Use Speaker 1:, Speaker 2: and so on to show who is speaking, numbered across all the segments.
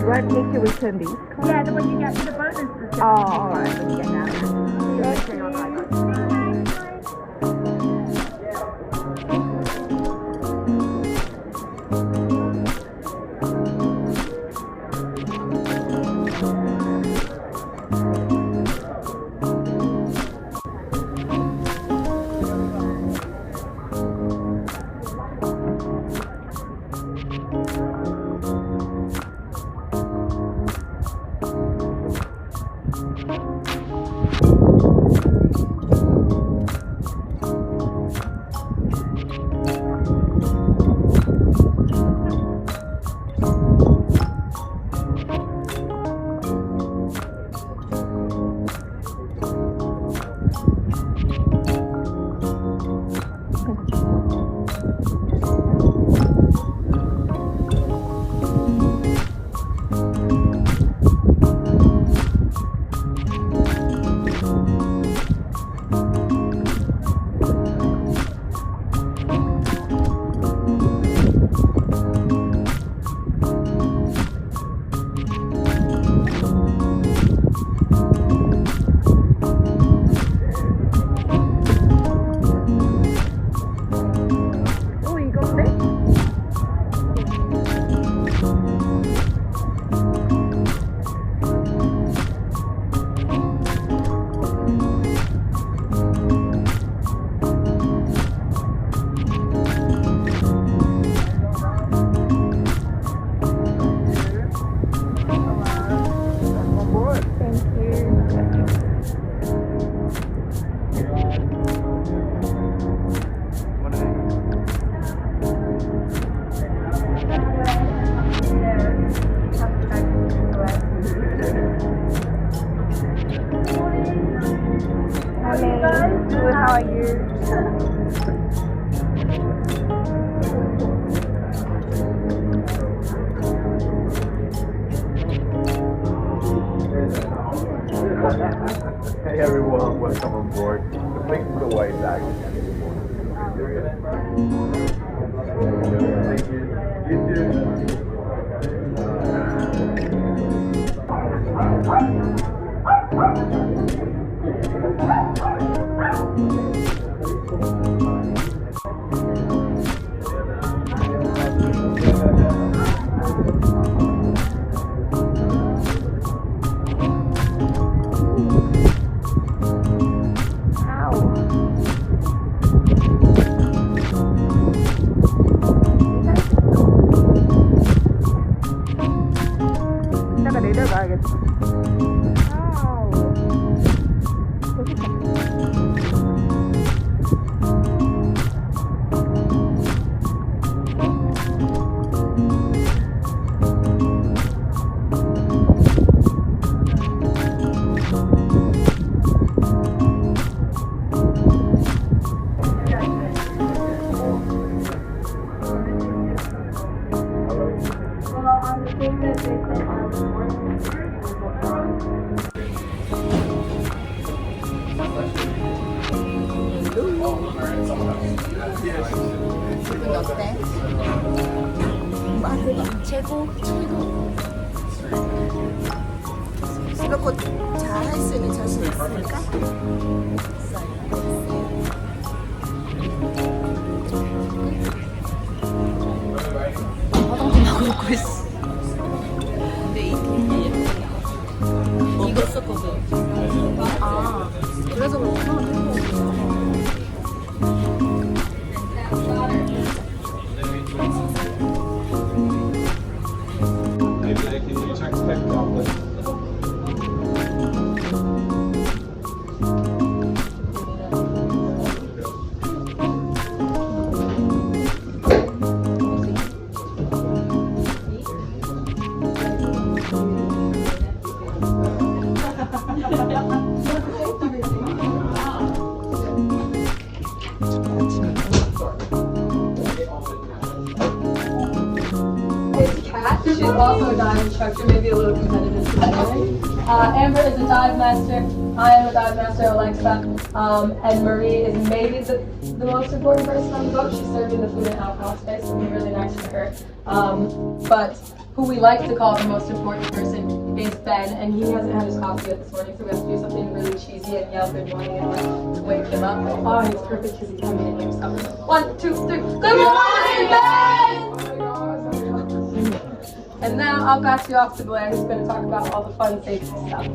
Speaker 1: Do I need to return these?
Speaker 2: Yeah, the one you get for the bonus is
Speaker 1: Oh, all right.
Speaker 2: when you get down there.
Speaker 3: Hey everyone, welcome on board. Thank you for the white bag. Thank you. You too.
Speaker 1: 최고. 이거 곧 잘
Speaker 4: 수 있는 자신 있으니까. 화장품 하고 먹고 있어. 근데 이게 예쁘다. 이거 썼거든. 아, 그래서 그렇구나.
Speaker 5: She's also a dive instructor, maybe a little competitive today. Amber is a dive master. I am a dive master, Alexa. And Marie is maybe the most important person on the boat. She's serving the food and alcohol space, so we're really nice to her. But who we like to call the most important person is Ben, and he hasn't had his coffee yet this morning, so we have to do something really cheesy and yell good morning and like wake him up. Oh, he's perfect because he's coming in himself. 1, 2, 3. Good morning, Ben! And now I'll pass you off to Blair, who's going to talk about all the fun safety stuff.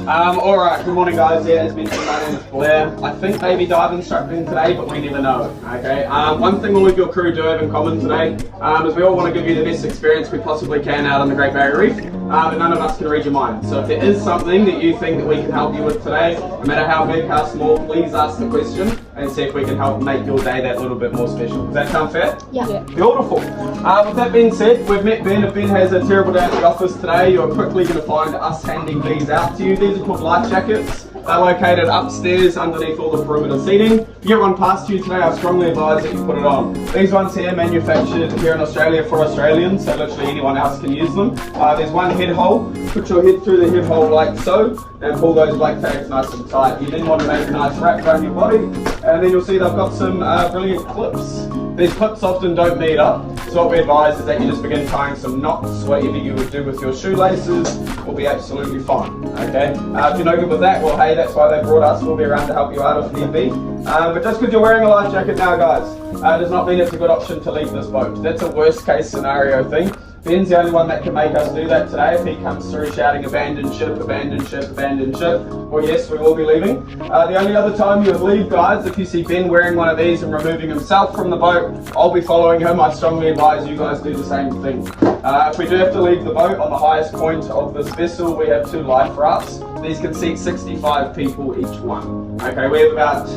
Speaker 6: Alright, good morning guys. Yeah, as mentioned, my name is Blair. I think maybe dive instructing today, but we never know. Okay. One thing all of your crew do have in common today is we all want to give you the best experience we possibly can out on the Great Barrier Reef, but none of us can read your mind. So if there is something that you think that we can help you with today, no matter how big, how small, please ask the question and see if we can help make your day that little bit more special. Does that sound fair?
Speaker 5: Yeah.
Speaker 6: Beautiful. With that being said, we've met Ben. If Ben has a terrible day at the office today, you're quickly going to find us handing these out to you. These are called life jackets. They're located upstairs underneath all the perimeter seating. If you get one past you today, I strongly advise that you put it on. These ones here manufactured here in Australia for Australians, so literally anyone else can use them. There's one head hole. Put your head through the head hole like so, and pull those black tags nice and tight. You then want to make a nice wrap around your body, and then you'll see they've got some brilliant clips. These clips often don't meet up, so what we advise is that you just begin tying some knots, whatever you would do with your shoelaces will be absolutely fine, okay? If you're no good with that, well hey, that's why they brought us. We'll be around to help you out if need be. But just because you're wearing a life jacket now, guys, does not mean it's a good option to leave this boat. That's a worst case scenario thing. Ben's the only one that can make us do that today. If he comes through shouting abandoned ship, abandoned ship, abandoned ship, well yes, we will be leaving. The only other time you would leave, guys, if you see Ben wearing one of these and removing himself from the boat, I'll be following him. I strongly advise you guys do the same thing. If we do have to leave the boat, on the highest point of this vessel, we have 2 life rafts. These can seat 65 people each one. Okay, we have about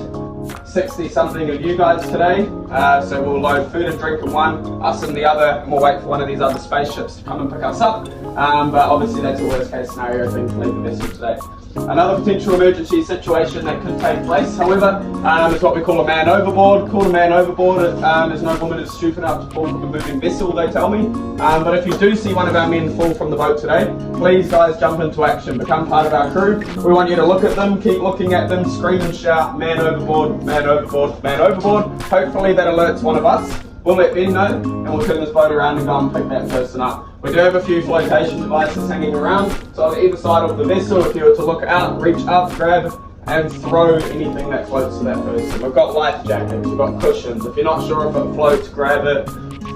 Speaker 6: 60 something of you guys today, so we'll load food and drink in one, us in the other, and we'll wait for one of these other spaceships to come and pick us up, but obviously that's a worst case scenario thing to leave the vessel today. Another potential emergency situation that could take place, however, is what we call a man overboard. Called a man overboard, there's no woman who's stupid enough to fall from a moving vessel, they tell me. But if you do see one of our men fall from the boat today, please guys jump into action, become part of our crew. We want you to look at them, keep looking at them, scream and shout, man overboard, man overboard, man overboard. Hopefully that alerts one of us. We'll let Ben know, and we'll turn this boat around and go and pick that person up. We do have a few flotation devices hanging around, so on either side of the vessel, if you were to look out, reach up, grab, and throw anything that floats to that person. We've got life jackets, we've got cushions. If you're not sure if it floats, grab it,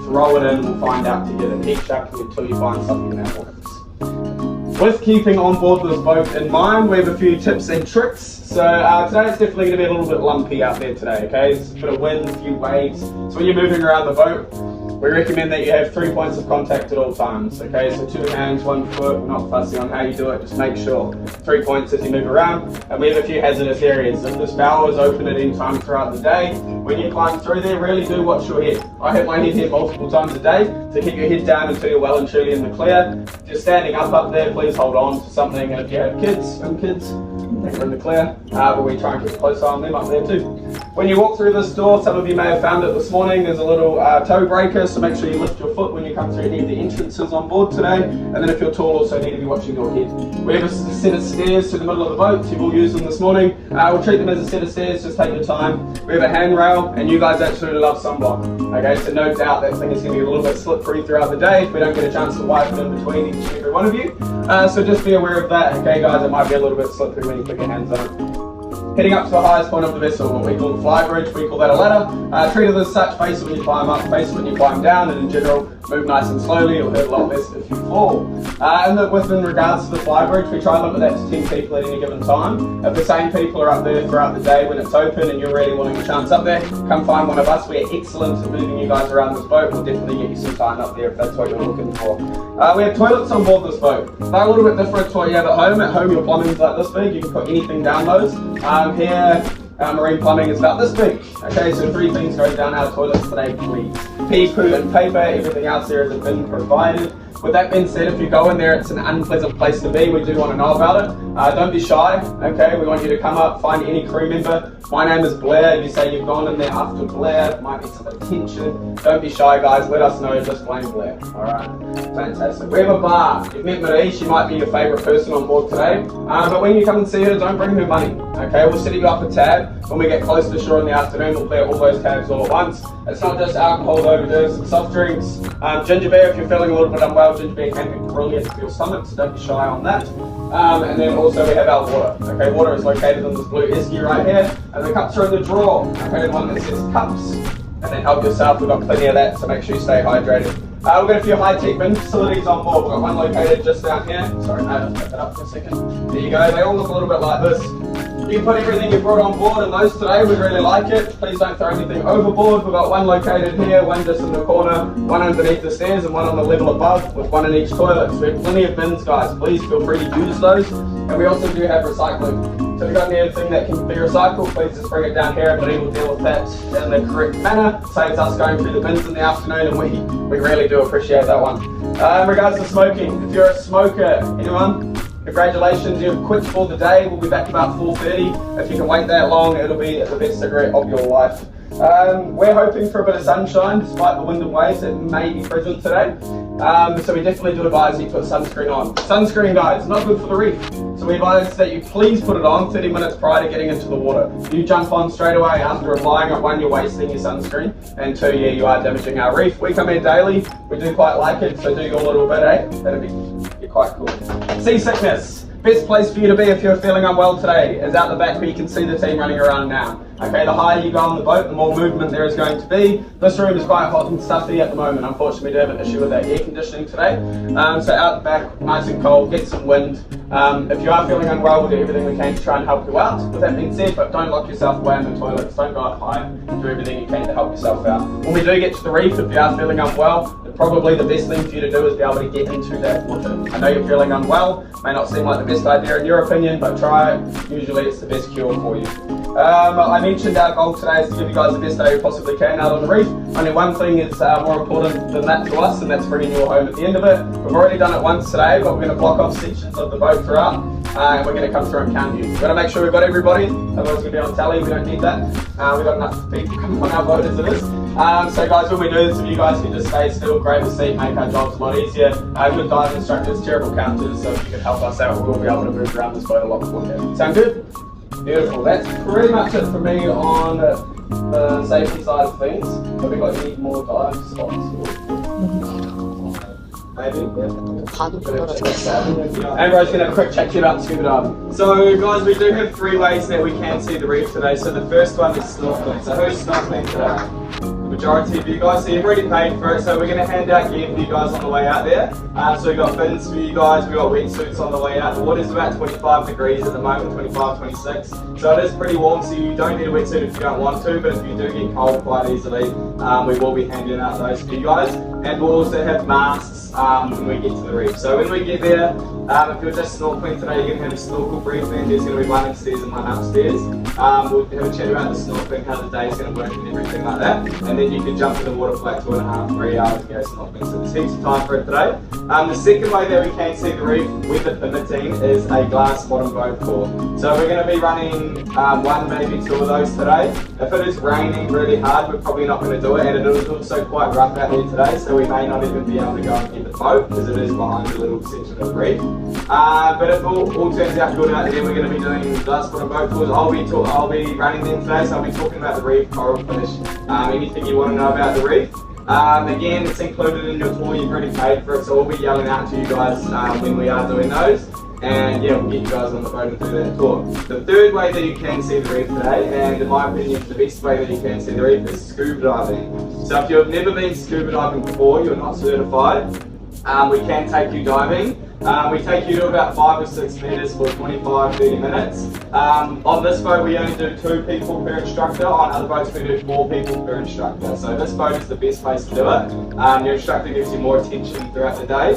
Speaker 6: throw it in, and we'll find out together. Keep chucking until you find something that works. With keeping on board this boat in mind, we have a few tips and tricks. So today it's definitely going to be a little bit lumpy out there today, okay? There's a bit of wind, a few waves. So when you're moving around the boat, we recommend that you have 3 points of contact at all times, okay? So 2 hands, 1 foot, we're not fussy on how you do it, just make sure. 3 points as you move around. And we have a few hazardous areas. If this bow is open at any time throughout the day, when you climb through there, really do watch your head. I hit my head here multiple times a day, so keep your head down until you're well and truly in the clear. If you're standing up there, please hold on to something. And if you have kids, swim kids, they're in the clear, but we try and keep a close eye on them up there too. When you walk through this door, some of you may have found it this morning, there's a little toe breaker, so make sure you lift your foot when you come through any of the entrances on board today. And then if you're tall, also need to be watching your head. We have a set of stairs to the middle of the boat, so you've all used them this morning. We'll treat them as a set of stairs, just take your time. We have a handrail, and you guys absolutely love sunblock. Okay, so no doubt that thing is going to be a little bit slippery throughout the day if we don't get a chance to wipe it in between each and every one of you. So just be aware of that, okay guys, it might be a little bit slippery when you put your hands on it. Heading up to the highest point of the vessel, what we call the fly bridge, we call that a ladder. Treat it as such, face it when you climb up, face it when you climb down, and in general, move nice and slowly, you'll hurt a lot less if you fall. In regards to the fly bridge, we try and limit that to 10 people at any given time. If the same people are up there throughout the day when it's open and you're really wanting a chance up there, come find one of us. We're excellent at moving you guys around this boat. We'll definitely get you some time up there if that's what you're looking for. We have toilets on board this boat. They're a little bit different to what you have at home. At home, your plumbing's like this big. You can put anything down those. Here, marine plumbing is about this big. Okay, so 3 things go down our toilets today, please. Pee, poo, and paper. Everything else there has been provided. With that being said, if you go in there, it's an unpleasant place to be. We do want to know about it. Don't be shy, okay? We want you to come up, find any crew member. My name is Blair. You say you've gone in there after Blair. Might need some attention. Don't be shy, guys. Let us know. Just blame Blair. All right? Fantastic. We have a bar. You've met Marie. She might be your favourite person on board today. But when you come and see her, don't bring her money, okay? We'll set you up a tab. When we get close to shore in the afternoon, we'll clear all those tabs all at once. It's not just alcohol, though. There's some soft drinks. Ginger beer, if you're feeling a little bit unwell, ginger beer can be brilliant for your stomach, so don't be shy on that. And then also we have our water. Okay, water is located in this blue esky right here, and the cups are in the drawer. Okay, the one that says cups. And then help yourself, we've got plenty of that, so make sure you stay hydrated. We've got a few high-tech bin facilities on board. We've got one located just down here. Sorry, mate, I'll pick that up for a second. There you go, they all look a little bit like this. You can put everything you brought on board in those today, we'd really like it. Please don't throw anything overboard. We've got one located here, one just in the corner, one underneath the stairs, and one on the level above, with one in each toilet. So we have plenty of bins, guys. Please feel free to use those. And we also do have recycling. So if you've got anything that can be recycled, please just bring it down here, but we'll deal with that in the correct manner. Saves us going through the bins in the afternoon, and we really do appreciate that one. In regards to smoking, if you're a smoker, anyone? Congratulations, you've quit for the day. We'll be back about 4:30. If you can wait that long, it'll be the best cigarette of your life. We're hoping for a bit of sunshine despite the wind and waves that may be present today. So we definitely do advise you to put sunscreen on. Sunscreen, guys, not good for the reef. So we advise that you please put it on 30 minutes prior to getting into the water. You jump on straight away after applying it. 1, you're wasting your sunscreen, and 2, yeah, you are damaging our reef. We come here daily. We do quite like it, so do your little bit, eh? That'd be quite cool. Seasickness. Best place for you to be if you're feeling unwell today is out the back where you can see the team running around now. Okay, the higher you go on the boat, the more movement there is going to be. This room is quite hot and stuffy at the moment. Unfortunately, we do have an issue with our air conditioning today. So out the back, nice and cold, get some wind. If you are feeling unwell, we'll do everything we can to try and help you out. With that being said, but don't lock yourself away in the toilets. Don't go up high. Do everything you can to help yourself out. When we do get to the reef, if you are feeling unwell, probably the best thing for you to do is be able to get into that water. I know you're feeling unwell. May not seem like the best idea in your opinion, but try it. Usually it's the best cure for you. I mentioned our goal today is to give you guys the best day you possibly can out on the reef. Only one thing is more important than that to us, and that's bringing you home at the end of it. We've already done it once today, but we're going to block off sections of the boat throughout, and we're going to come through and count you. We've got to make sure we've got everybody, otherwise we're going to be on tally. We don't need that. We've got enough people coming on our boat as it is. So guys, when we do this, if you guys can just stay still, grab a seat, make our jobs a lot easier. Good dive instructors, terrible counters, so if you can help us out, we'll be able to move around this boat a lot quicker. Sound good? Beautiful. That's pretty much it for me on the safety side of things. Have we got any more dive spots? Maybe, yeah. And Rose, going to have a quick chat to you about scuba diving. So guys, we do have 3 ways that we can see the reef today. So the first one is snorkeling. So who's snorkeling today? Majority of you guys, so you've already paid for it, so we're going to hand out gear for you guys on the way out there. So we've got fins for you guys, we've got wetsuits on the way out. The water's about 25 degrees at the moment, 25, 26. So it is pretty warm, so you don't need a wetsuit if you don't want to, but if you do get cold quite easily, we will be handing out those for you guys. and we'll also have masks when we get to the reef. So when we get there, if you're just snorkeling today, you're going to have a snorkel briefing. There's going to be one upstairs and one upstairs. We'll have a chat about the snorkeling, how the day's going to work and everything like that. And then you can jump in the water for like 2.5, 3 hours and go snorkeling. So there's heaps of time for it today. The second way that we can see the reef, weather permitting, is a glass bottom boat tour. So we're going to be running one, maybe 2 of those today. If it is raining really hard, we're probably not going to do it, and it is also quite rough out here today, so we may not even be able to go and get the boat because it is behind a little section of the reef. But if all turns out good out there, we're going to be doing glass bottom boat tours. I'll be running them today, so I'll be talking about the reef, coral fish, anything you want to know about the reef. Again, it's included in your tour, you've already paid for it, so we'll be yelling out to you guys when we are doing those. And yeah, we'll get you guys on the boat and do that tour. The third way that you can see the reef today, and in my opinion the best way that you can see the reef, is scuba diving. So if you've never been scuba diving before, you're not certified, we can take you diving. We take you to about 5 or 6 meters for 25-30 minutes. On this boat we only do 2 people per instructor, on other boats we do 4 people per instructor. So this boat is the best place to do it. Your instructor gives you more attention throughout the day.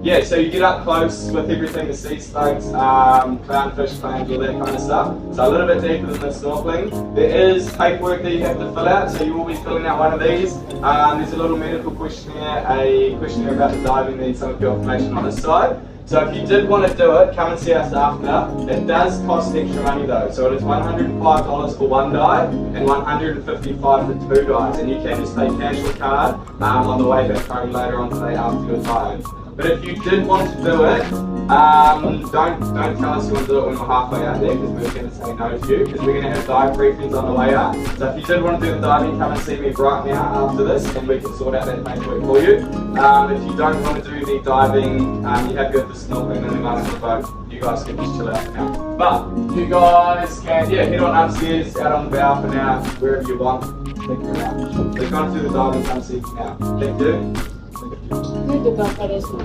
Speaker 6: Yeah, so you get up close with everything, the sea slugs, clownfish, clams, all that kind of stuff. So a little bit deeper than the snorkeling. There is paperwork that you have to fill out, so you will be filling out one of these. There's a little medical questionnaire, a questionnaire about the diving, and some of your information on this side. So if you did want to do it, come and see us after. It does cost extra money though, so it is $105 for 1 dive and $155 for 2 dives, and you can just pay cash or card on the way back home later on today after your dive. But if you did want to do it, don't tell us you want to do it when we're halfway out there, because we're going to say no to you, because we're going to have dive briefings on the way out. So if you did want to do the diving, come and see me right now after this, and we can sort out that paperwork for you. If you don't want to do the diving, you're happy with the snorkeling and the guys on the boat, you guys can just chill out for now. But you guys can, head on upstairs, out on the bow for now, wherever you want. Thank you very much. So if you want to do the diving, come see me now. Thank you.
Speaker 5: Muito bom para isso,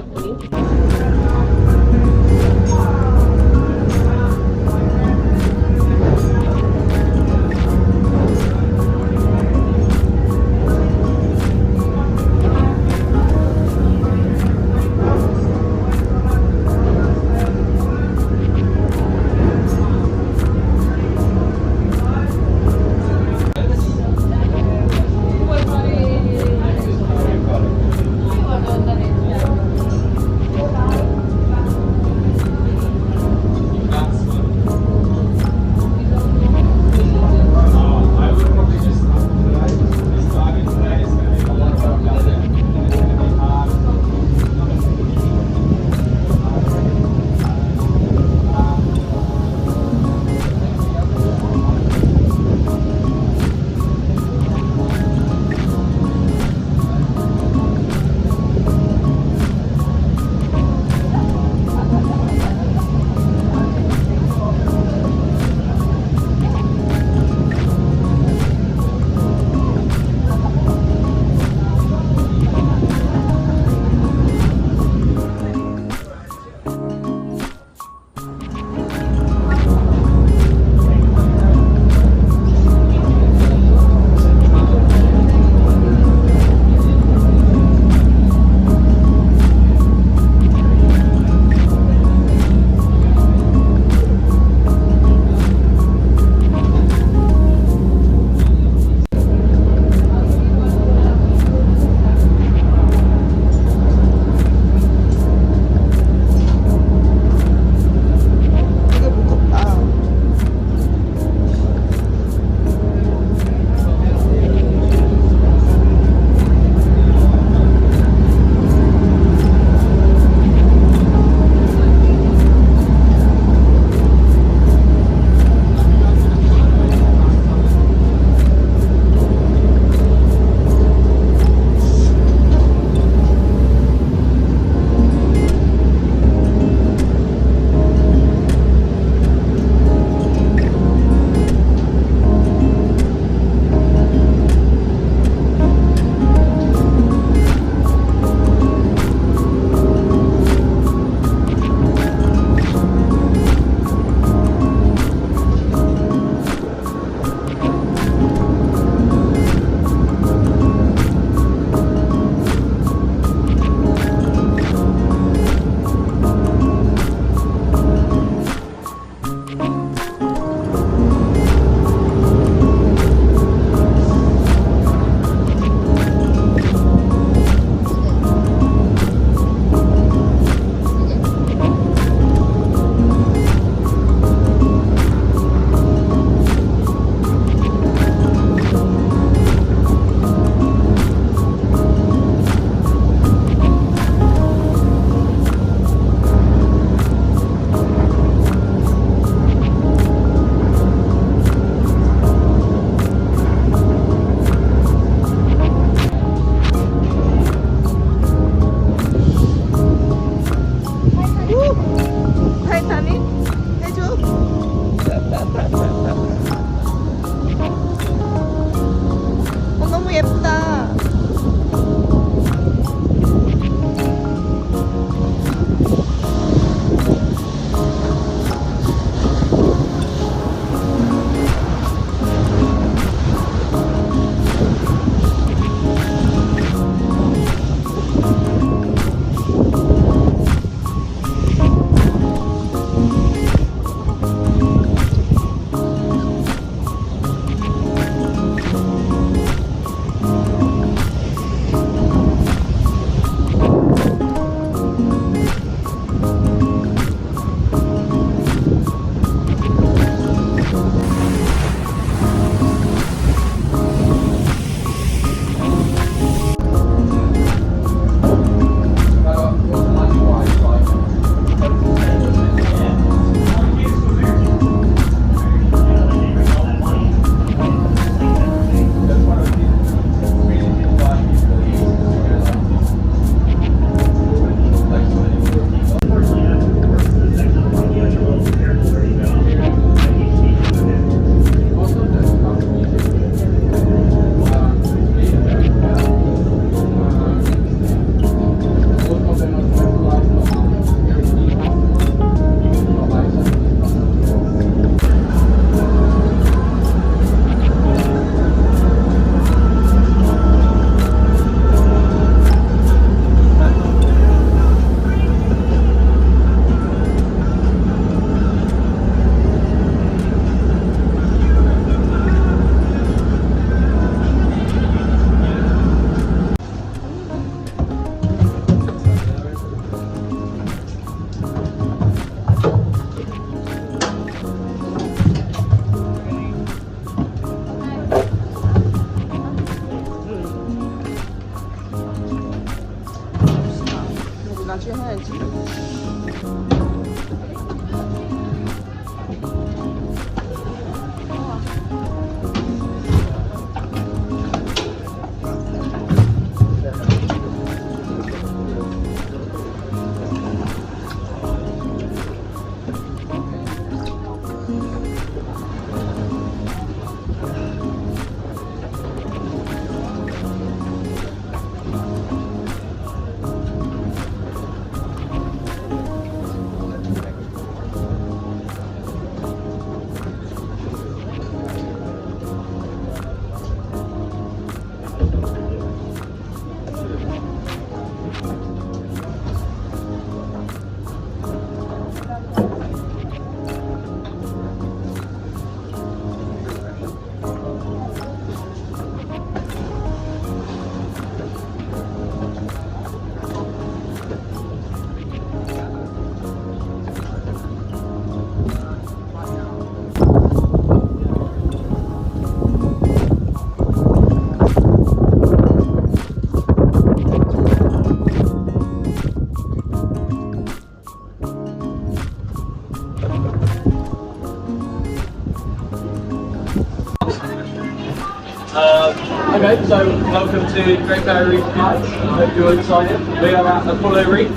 Speaker 6: Okay, so welcome to Great Barrier Reef, guys. I hope you're all excited. We are at Upolu Reef.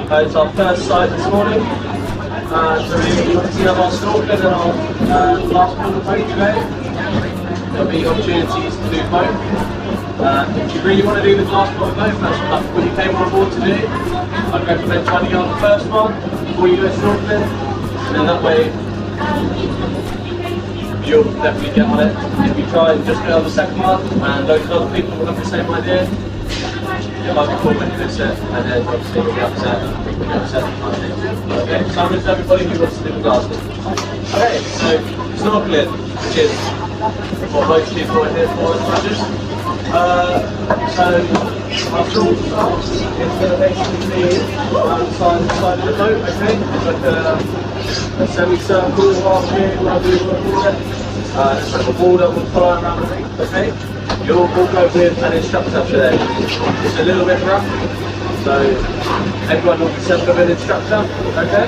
Speaker 6: It's our first site this morning. So we have our snorkeling and our last pool boat today. There'll be opportunities to do both. If you really want to do the glass boat boat, that's what you came on board to do. I'd recommend trying to get on the first one before you go snorkeling, and then that way you'll definitely get on it. If you try and just go on the second one and loads of other people will have the same idea, it might be cool when you miss it, and then obviously you'll be upset. Okay, so I'm everybody who wants to do the glass boat. Okay, so snorkeling, which is what most people are here for as runners. So our short start is going to basically be outside the side of the boat, okay? It's like a semicircle half here, like we were before. It's like a wall that will follow around the reef, okay? You'll all go with an instructor today. It's a little bit rough, so everyone will be sent with an instructor, okay?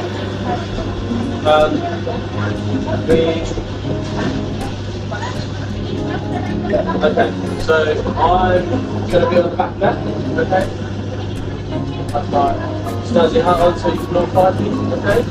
Speaker 6: Okay, so I'm going to be on the back deck, okay? That's my snazzy hat on so you can all find me, okay?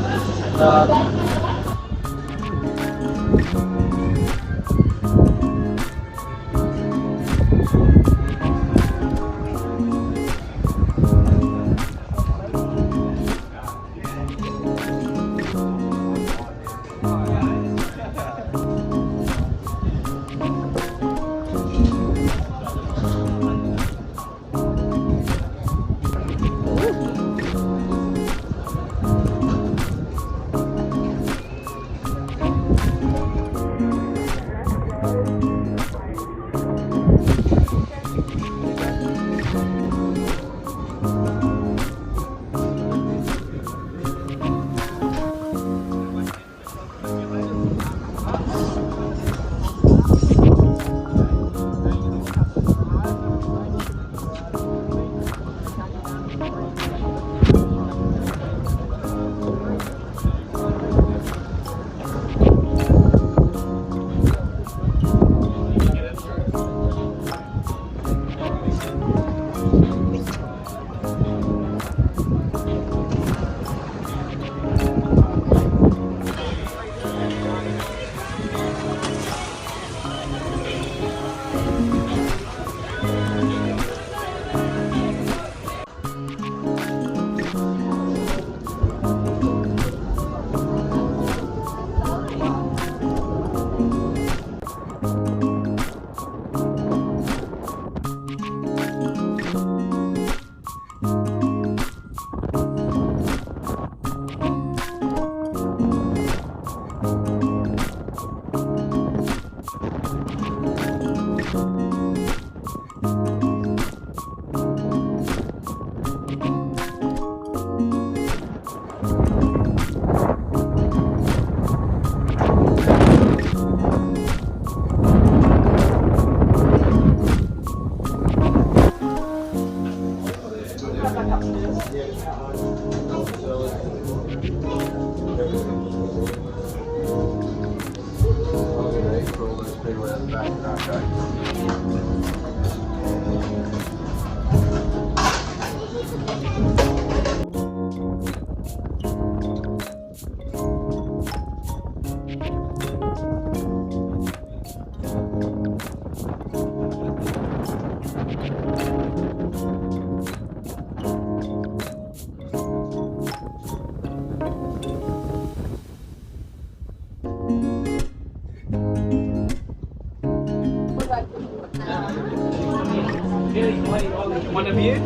Speaker 6: One of you?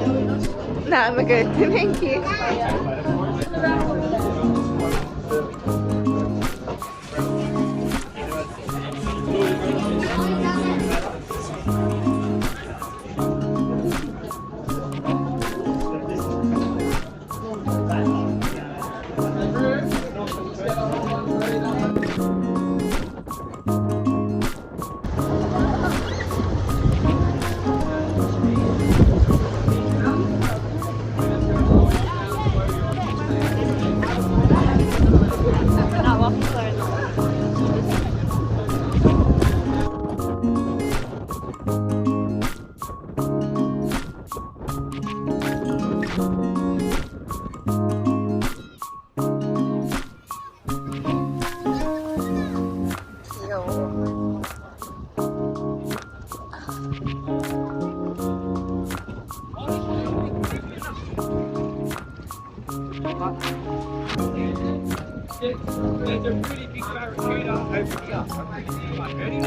Speaker 1: No, I'm good. Thank you.
Speaker 7: There's a pretty big barracuda over here. Right, ready?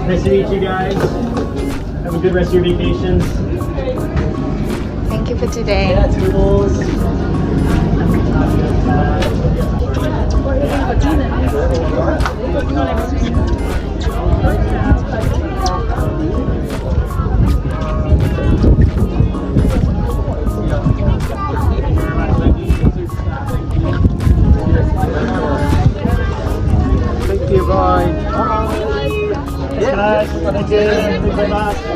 Speaker 8: Nice to meet you guys. Have a good rest of your vacations.
Speaker 1: Thank you for today.
Speaker 8: Yeah, toodles.
Speaker 6: Thank you, bye.
Speaker 8: Yes, guys. Thank you. Thank you very much.